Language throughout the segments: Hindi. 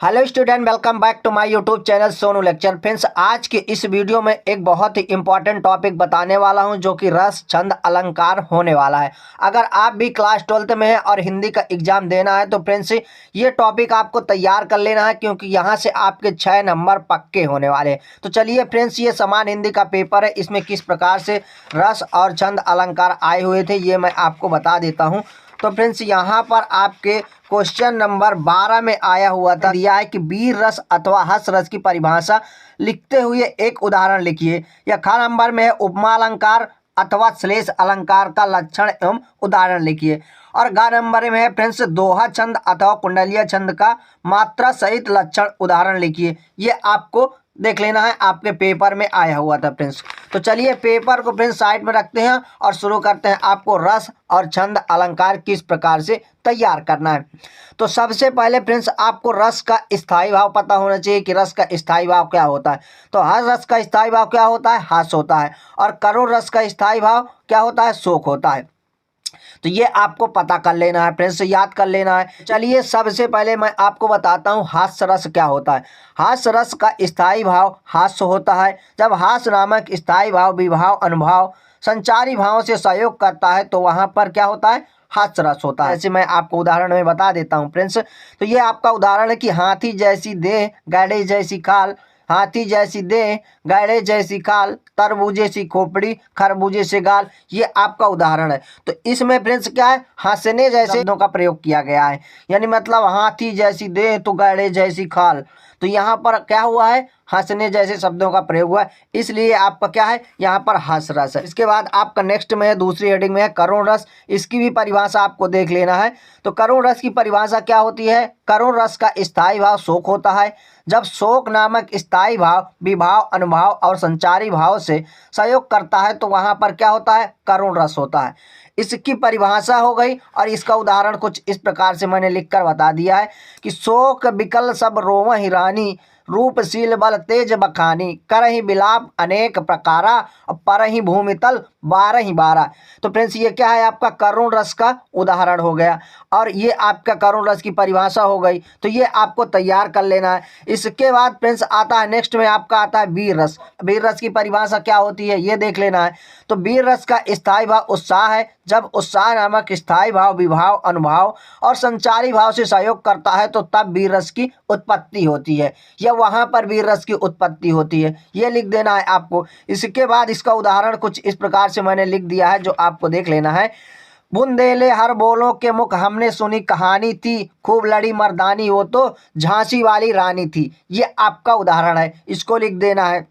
Hello student, welcome back to my YouTube channel Sonu lecture. Friends, आज के इस वीडियो में एक बहुत ही इंपॉर्टेंट टॉपिक बताने वाला हूं जो कि रस छंद अलंकार होने वाला है। अगर आप भी क्लास 12th में हैं और हिंदी का एग्जाम देना है तो फ्रेंड्स ये टॉपिक आपको तैयार कर लेना है, क्योंकि यहाँ से आपके 6 नंबर पक्के होने वाले हैं। तो चलिए फ्रेंड्स, ये समान हिंदी का पेपर है, इसमें किस प्रकार से रस और छंद अलंकार आए हुए थे ये मैं आपको बता देता हूँ। तो फ्रेंड्स, यहाँ पर आपके क्वेश्चन नंबर 12 में आया हुआ था, दिया है कि वीर रस अथवा हस रस की परिभाषा लिखते हुए एक उदाहरण लिखिए। या ख नंबर में है उपमा अलंकार अथवा श्लेष अलंकार का लक्षण एवं उदाहरण लिखिए। और ग नंबर में है फ्रेंड्स दोहा छंद अथवा कुंडलीय छंद का मात्रा सहित लक्षण उदाहरण लिखिए। ये आपको देख लेना है, आपके पेपर में आया हुआ था फ्रेंड्स। तो चलिए पेपर को फ्रेंड्स साइड में रखते हैं और शुरू करते हैं आपको रस और छंद अलंकार किस प्रकार से तैयार करना है। तो सबसे पहले फ्रेंड्स आपको रस का स्थायी भाव पता होना चाहिए कि रस का स्थायी भाव क्या होता है। तो हर रस का स्थायी भाव क्या होता है? हास होता है। और करुण रस का स्थायी भाव क्या होता है? शोक होता है। तो ये आपको पता कर लेना है फ्रेंड्स, याद कर लेना है। चलिए सबसे पहले मैं आपको बताता हूँ हास्य रस क्या होता है। हास्य रस का स्थायी भाव हास्य होता है। जब हास्य नामक स्थायी भाव विभाव अनुभाव संचारी भावों से सहयोग करता है तो वहां पर क्या होता है? हास्य रस होता है। ऐसे मैं आपको उदाहरण में बता देता हूँ फ्रेंड्स। तो ये आपका उदाहरण है कि हाथी जैसी देह गैड़े जैसी खाल, हाथी जैसी देह गैड़े जैसी खाल, तरबूजे सी खोपड़ी खरबूजे से गाल। ये आपका उदाहरण है। तो इसमें फ्रेंड्स क्या है? हंसने जैसे शब्दों का प्रयोग किया गया है। यानी मतलब हाथी जैसी देह तो गैड़े जैसी खाल, तो यहाँ पर क्या हुआ है? हंसने जैसे शब्दों का प्रयोग हुआ है, इसलिए आपका क्या है? यहाँ पर हंस रस है। इसके बाद आपका नेक्स्ट में है, दूसरी हेडिंग में है करुण रस। इसकी भी परिभाषा आपको देख लेना है। तो करुण रस की परिभाषा क्या होती है? करुण रस का स्थायी भाव शोक होता है। जब शोक नामक स्थायी भाव विभाव अनुभाव और संचारी भाव से सहयोग करता है तो वहां पर क्या होता है? करुण रस होता है। इसकी परिभाषा हो गई। और इसका उदाहरण कुछ इस प्रकार से मैंने लिखकर बता दिया है कि शोक विकल सब रोवहि रानी, रूपशील बल तेज बखानी, करहि विलाप अनेक प्रकारा, परहि भूमितल बारहि बारा। तो फ्रेंड्स ये क्या है? आपका करुण रस का उदाहरण हो गया और ये आपका करुण रस की परिभाषा हो गई। तो ये आपको तैयार कर लेना है। इसके बाद फ्रेंड्स आता है नेक्स्ट में आपका आता है वीर रस। वीर रस की परिभाषा क्या होती है ये देख लेना है। तो वीर रस का स्थायी भाव उत्साह है। जब उत्साह नामक स्थायी भाव विभाव अनुभाव और संचारी भाव से सहयोग करता है तो तब वीर रस की उत्पत्ति होती है, या वहां पर वीर रस की उत्पत्ति होती है। ये लिख देना है आपको। इसके बाद इसका उदाहरण कुछ इस प्रकार से मैंने लिख दिया है जो आपको देख लेना है। बुंदेले हर बोलों के मुख हमने सुनी कहानी थी, खूब लड़ी मर्दानी वो तो झांसी वाली रानी थी। ये आपका उदाहरण है, इसको लिख देना है।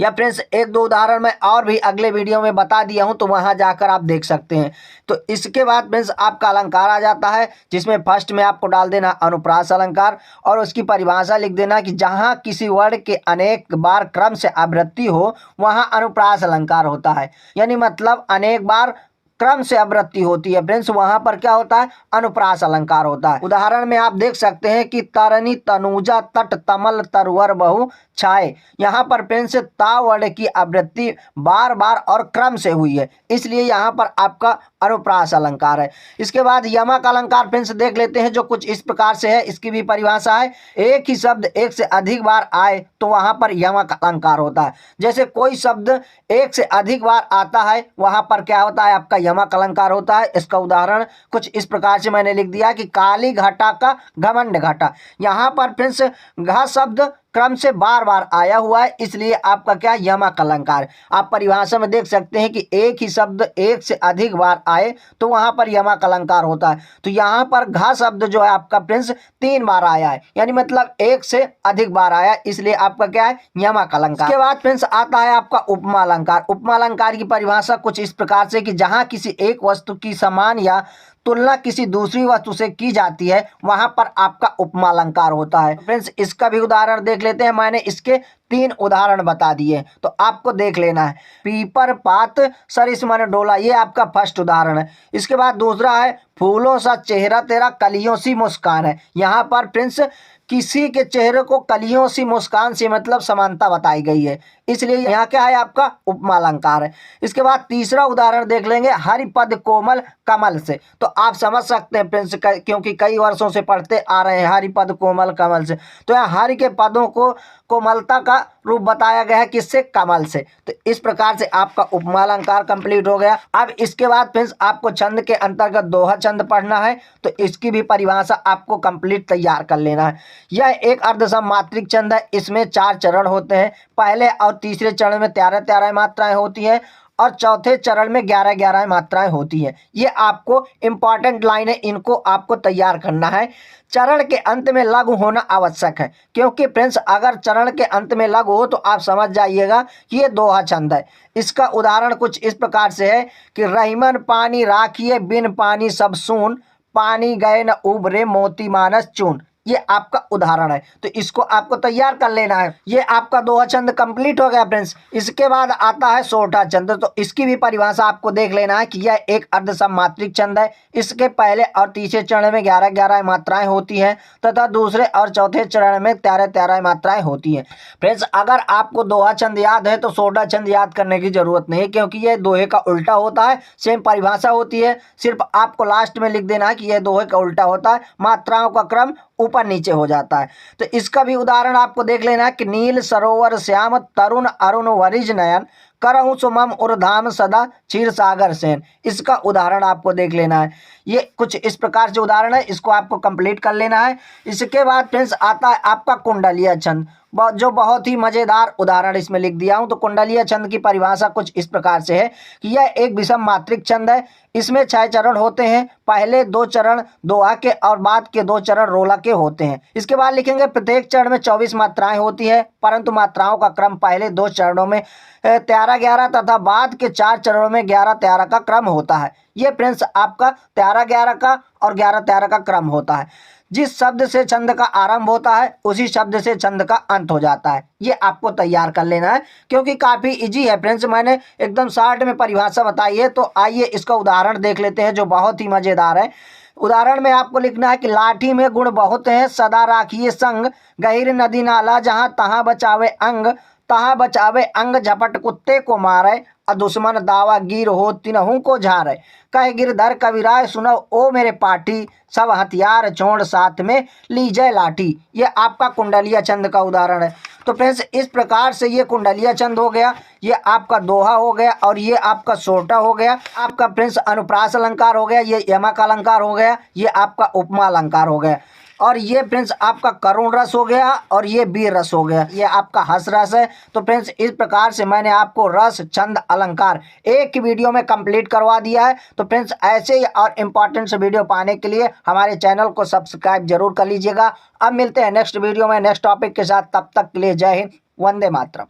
या फ्रेंड्स एक दो उदाहरण मैं और भी अगले वीडियो में बता दिया हूं, तो वहां जाकर आप देख सकते हैं। तो इसके बाद फ्रेंड्स आपका अलंकार आ जाता है, जिसमें फर्स्ट में आपको डाल देना अनुप्रास अलंकार और उसकी परिभाषा लिख देना कि जहां किसी वर्ण के अनेक बार क्रम से आवृत्ति हो वहां अनुप्रास अलंकार होता है। यानी मतलब अनेक बार क्रम से आवृत्ति होती है फ्रेंड्स, वहां पर क्या होता है? अनुप्रास अलंकार होता है। उदाहरण में आप देख सकते हैं कि तरनी तनुजा तट तमल तरवर बहु छाए। यहाँ पर फ्रेंड्स ता वर्ण की आवृत्ति बार बार और क्रम से हुई है, इसलिए यहाँ पर आपका अनुप्रास अलंकार है। इसके बाद यमक अलंकार फ्रेंड्स देख लेते हैं जो कुछ इस प्रकार से है। इसकी भी परिभाषा है, एक ही शब्द एक से अधिक बार आए तो वहां पर यमक अलंकार होता है। जैसे कोई शब्द एक से अधिक बार आता है वहां पर क्या होता है? आपका यमक अलंकार होता है। इसका उदाहरण कुछ इस प्रकार से मैंने लिख दिया कि काली घटा का घमंड घटा। यहाँ पर फ्रेंड्स घ शब्द क्रम से बार बार आया हुआ है, इसलिए आपका क्या? यमक अलंकार। आप परिभाषा में देख सकते हैं कि एक ही शब्द एक से अधिक बार आए तो वहां पर यमक अलंकार होता है। तो यहाँ पर घ शब्द जो है आपका फ्रेंड्स 3 बार आया है, यानी मतलब एक से अधिक बार आया, इसलिए आपका क्या है? यमक अलंकार। इसके बाद फ्रेंड्स आता है आपका उपमा अलंकार। उपमा अलंकार की परिभाषा कुछ इस प्रकार से कि जहां किसी एक वस्तु की समान या तुलना किसी दूसरी वस्तु से की जाती है वहां पर आपका उपमा अलंकार होता है। फ्रेंड्स इसका भी उदाहरण देख लेते हैं। मैंने इसके 3 उदाहरण बता दिए तो आपको देख लेना है। पीपर पात सरिस मन डोला, ये आपका फर्स्ट उदाहरण है। इसके बाद दूसरा है फूलों सा चेहरा तेरा कलियों सी मुस्कान है। यहाँ पर फ्रेंड्स किसी के चेहरे को कलियों सी मुस्कान सी मतलब समानता बताई गई है, इसलिए यहाँ क्या है आपका उपमा अलंकार है। इसके बाद तीसरा उदाहरण देख लेंगे, हरिपद कोमल कमल से। तो आप समझ सकते हैं फ्रेंड्स, क्योंकि कई वर्षों से पढ़ते आ रहे हैं हरिपद कोमल कमल से, तो यहाँ हरि के पदों को कोमलता का रूप बताया गया है किससे, कमल से। तो इस प्रकार से आपका उपमा अलंकार कंप्लीट हो गया। अब इसके बाद फ्रेंड्स आपको छंद के अंतर्गत दोहा छंद पढ़ना है, तो इसकी भी परिभाषा आपको कंप्लीट तैयार कर लेना है। यह एक अर्धसमात्रिक छंद है, इसमें 4 चरण होते हैं। पहले और तीसरे चरण में 13-13 मात्राएं होती हैं और चौथे चरण में 11-11 मात्राएं होती हैं। ये आपको इंपॉर्टेंट लाइन है, इनको आपको तैयार करना है। चरण के अंत में लघु होना आवश्यक है, क्योंकि फ्रेंड्स अगर चरण के अंत में लघु हो तो आप समझ जाइएगा कि ये दोहा छंद है। इसका उदाहरण कुछ इस प्रकार से है कि रहीमन पानी राखिए बिन पानी सब सून, पानी गए न उबरे मोती मानस चून। ये आपका उदाहरण है, तो इसको आपको तैयार कर लेना है। ये आपका दोहा छंद कंप्लीट हो गया फ्रेंड्स। इसके बाद आता है सोठा छंद, तो इसकी भी परिभाषा आपको देख लेना है कि यह एक अर्धसमात्रिक छंद है। इसके पहले और तीसरे चरण में 11-11 मात्राएं होती हैं तथा दूसरे और चौथे चरण में 13-13 मात्राएं होती हैं। फ्रेंड्स अगर आपको दोहा छंद याद है तो सोठा छंद याद करने की जरूरत नहीं है, क्योंकि यह दोहे का उल्टा होता है। सेम परिभाषा होती है, सिर्फ आपको लास्ट में लिख देना है कि यह दोहे का उल्टा होता है, मात्राओं का क्रम ऊपर नीचे हो जाता है। तो इसका भी उदाहरण आपको देख लेना है कि नील सरोवर श्याम तरुण अरुण वरिज नयन, करहु सुमम उर्धाम सदा क्षीर सागर सेन। इसका उदाहरण आपको देख लेना है। ये कुछ इस प्रकार से उदाहरण है, इसको आपको कंप्लीट कर लेना है। इसके बाद फ्रेंड्स आता है आपका कुंडलीय छंद, जो बहुत ही मजेदार उदाहरण इसमें लिख दिया हूं। तो कुंडलीय छंद की परिभाषा कुछ इस प्रकार से है कि यह एक विषम मात्रिक छंद है। इसमें 6 चरण होते हैं, पहले 2 चरण दोहा के और बाद के 2 चरण रोला के होते हैं। इसके बाद लिखेंगे प्रत्येक चरण में 24 मात्राएं होती हैं, परंतु मात्राओं का क्रम पहले 2 चरणों में 13-11 तथा बाद के 4 चरणों में 11-13 का क्रम होता है। ये फ्रेंड्स आपका 13-11 का और 11-13 का क्रम होता है। जिस शब्द से छंद का आरंभ होता है उसी शब्द से छंद का अंत हो जाता है। ये आपको तैयार कर लेना है, क्योंकि काफ़ी इजी है फ्रेंड्स। मैंने एकदम शॉर्ट में परिभाषा बताई है। तो आइए इसका उदाहरण देख लेते हैं, जो बहुत ही मज़ेदार है। उदाहरण में आपको लिखना है कि लाठी में गुण बहुत हैं, सदा राखिए संग, गहीर नदी नाला जहाँ तहाँ बचावे अंग, तहाँ बचावे अंग झपट कुत्ते को मारे, दुश्मन दावा गिर हो तिनहु को झारे, कह गिरधर कविराय सुनो ओ मेरे पाठी, सब हथियार छोड़ साथ में लीजय लाठी। ये आपका कुंडलीय छंद का उदाहरण है। तो फ्रेंड्स इस प्रकार से ये कुंडलीय छंद हो गया, ये आपका दोहा हो गया और ये आपका सोटा हो गया। आपका फ्रेंड्स अनुप्रास अलंकार हो गया, ये यमक अलंकार हो गया, ये आपका उपमा अलंकार हो गया, और ये फ्रेंड्स आपका करुण रस हो गया और ये वीर रस हो गया, ये आपका हस रस है। तो फ्रेंड्स इस प्रकार से मैंने आपको रस छंद अलंकार एक वीडियो में कंप्लीट करवा दिया है। तो फ्रेंड्स ऐसे ही और इम्पोर्टेंट से वीडियो पाने के लिए हमारे चैनल को सब्सक्राइब जरूर कर लीजिएगा। अब मिलते हैं नेक्स्ट वीडियो में नेक्स्ट टॉपिक के साथ, तब तक के लिए जय हिंद, वंदे मातरम।